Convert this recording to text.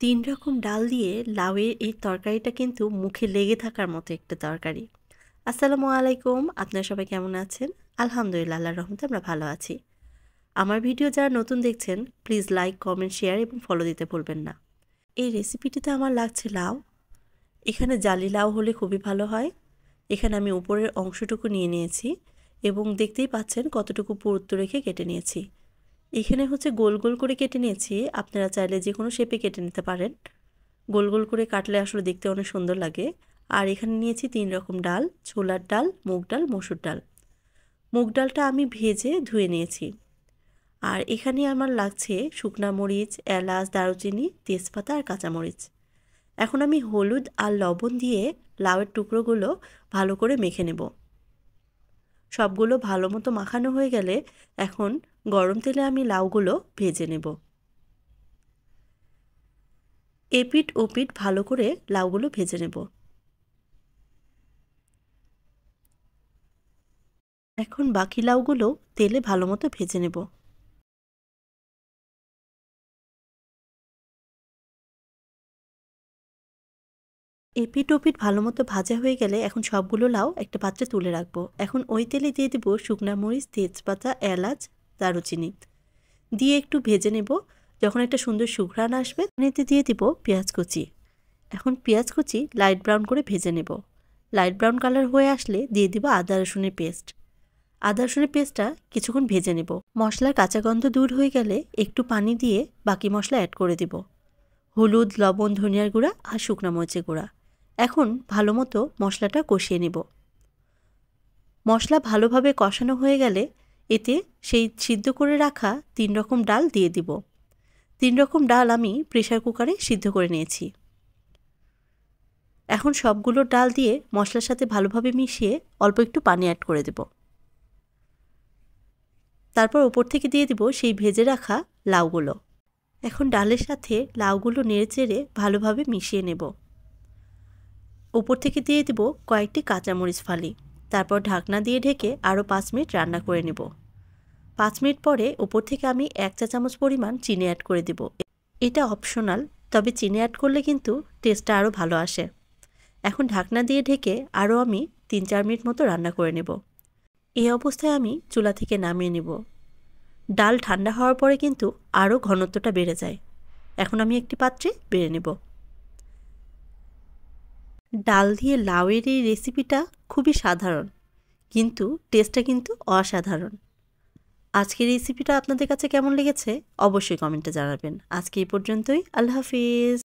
৩ রকম ডাল দিয়ে লাউয়ের এই তরকারিটা কিন্তু মুখে লেগে থাকার মতো একটা তরকারি। আসসালামু আলাইকুম। আপনারা সবাই কেমন আছেন? আলহামদুলিল্লাহ, আল্লাহর রহমতে আমরা ভালো আছি। আমার ভিডিও যারা নতুন দেখছেন, প্লিজ লাইক, কমেন্ট, শেয়ার এবং ফলো দিতে ভুলবেন না। এই রেসিপিটিতে আমার লাগছে লাউ। এখানে জালি লাউ হলে খুবই ভালো হয়। এখানে আমি উপরের অংশটুকু নিয়ে নিয়েছি এবং দেখতেই পাচ্ছেন কতটুকু পুরুত্ব রেখে কেটে নিয়েছি। এখানে হচ্ছে গোল গোল করে কেটে নিয়েছি। আপনারা চাইলে যে কোনো শেপে কেটে নিতে পারেন। গোল গোল করে কাটলে আসলে দেখতে অনেক সুন্দর লাগে। আর এখানে নিয়েছি ৩ রকম ডাল, ছোলার ডাল, মুগ ডাল, মসুর ডাল। মুগ ডালটা আমি ভেজে ধুয়ে নিয়েছি। আর এখানে আমার লাগছে শুকনা মরিচ, এলাচ, দারুচিনি, তেজপাতা আর কাঁচামরিচ। এখন আমি হলুদ আর লবণ দিয়ে লাউয়ের টুকরোগুলো ভালো করে মেখে নেব। সবগুলো ভালো মতো মাখানো হয়ে গেলে এখন গরম তেলে আমি লাউগুলো ভেজে নেব। এপিঠ ওপিঠ ভালো করে লাউগুলো ভেজে নেব। এখন বাকি লাউগুলো তেলে ভালো মতো ভেজে নেব। এপিঠ ওপিঠ ভালো মতো ভাজা হয়ে গেলে এখন সবগুলো লাউ একটা পাত্রে তুলে রাখবো। এখন ওই তেলে দিয়ে দেবো শুকনা মরিচ, তেজপাতা, এলাচ, দারুচিনি দিয়ে একটু ভেজে নেব। যখন একটা সুন্দর সুঘ্রাণ আসবে এতে দিয়ে দিব পেঁয়াজ কুচি। এখন পেঁয়াজ কুচি লাইট ব্রাউন করে ভেজে নেব। লাইট ব্রাউন কালার হয়ে আসলে দিয়ে দিব আদা রসুনের পেস্ট। আদা রসুনের পেস্টটা কিছুক্ষণ ভেজে নেব। মশলার কাঁচা গন্ধ দূর হয়ে গেলে একটু পানি দিয়ে বাকি মশলা অ্যাড করে দিব। হলুদ, লবণ, ধনিয়ার গুঁড়া আর শুকনা মরিচের গুঁড়া। এখন ভালো মতো মশলাটা কষিয়ে নেব। মশলা ভালোভাবে কষানো হয়ে গেলে এতে সেই সিদ্ধ করে রাখা ৩ রকম ডাল দিয়ে দিব। ৩ রকম ডাল আমি প্রেসার কুকারে সিদ্ধ করে নিয়েছি। এখন সবগুলো ডাল দিয়ে মশলার সাথে ভালোভাবে মিশিয়ে অল্প একটু পানি অ্যাড করে দেব। তারপর উপর থেকে দিয়ে দিব সেই ভেজে রাখা লাউগুলো। এখন ডালের সাথে লাউগুলো নেড়েচেড়ে ভালোভাবে মিশিয়ে নেব। উপর থেকে দিয়ে দেব কয়েকটি কাঁচামরিচ ফালি। তারপর ঢাকনা দিয়ে ঢেকে আরও ৫ মিনিট রান্না করে নেব। ৫ মিনিট পরে উপর থেকে আমি ১ চা চামচ পরিমাণ চিনি অ্যাড করে দেব। এটা অপশনাল, তবে চিনি অ্যাড করলে কিন্তু টেস্টটা আরও ভালো আসে। এখন ঢাকনা দিয়ে ঢেকে আরও আমি ৩-৪ মিনিট মতো রান্না করে নেব। এই অবস্থায় আমি চুলা থেকে নামিয়ে নেব। ডাল ঠান্ডা হওয়ার পরে কিন্তু আরও ঘনত্বটা বেড়ে যায়। এখন আমি একটি পাত্রে বেড়ে নেব। ডাল দিয়ে লাউয়ের এই রেসিপিটা খুবই সাধারণ, কিন্তু টেস্টটা কিন্তু অসাধারণ। আজকের রেসিপিটা আপনাদের কাছে কেমন লেগেছে অবশ্যই কমেন্টে জানাবেন। আজকে এই পর্যন্তই। আল্লাহ হাফিজ।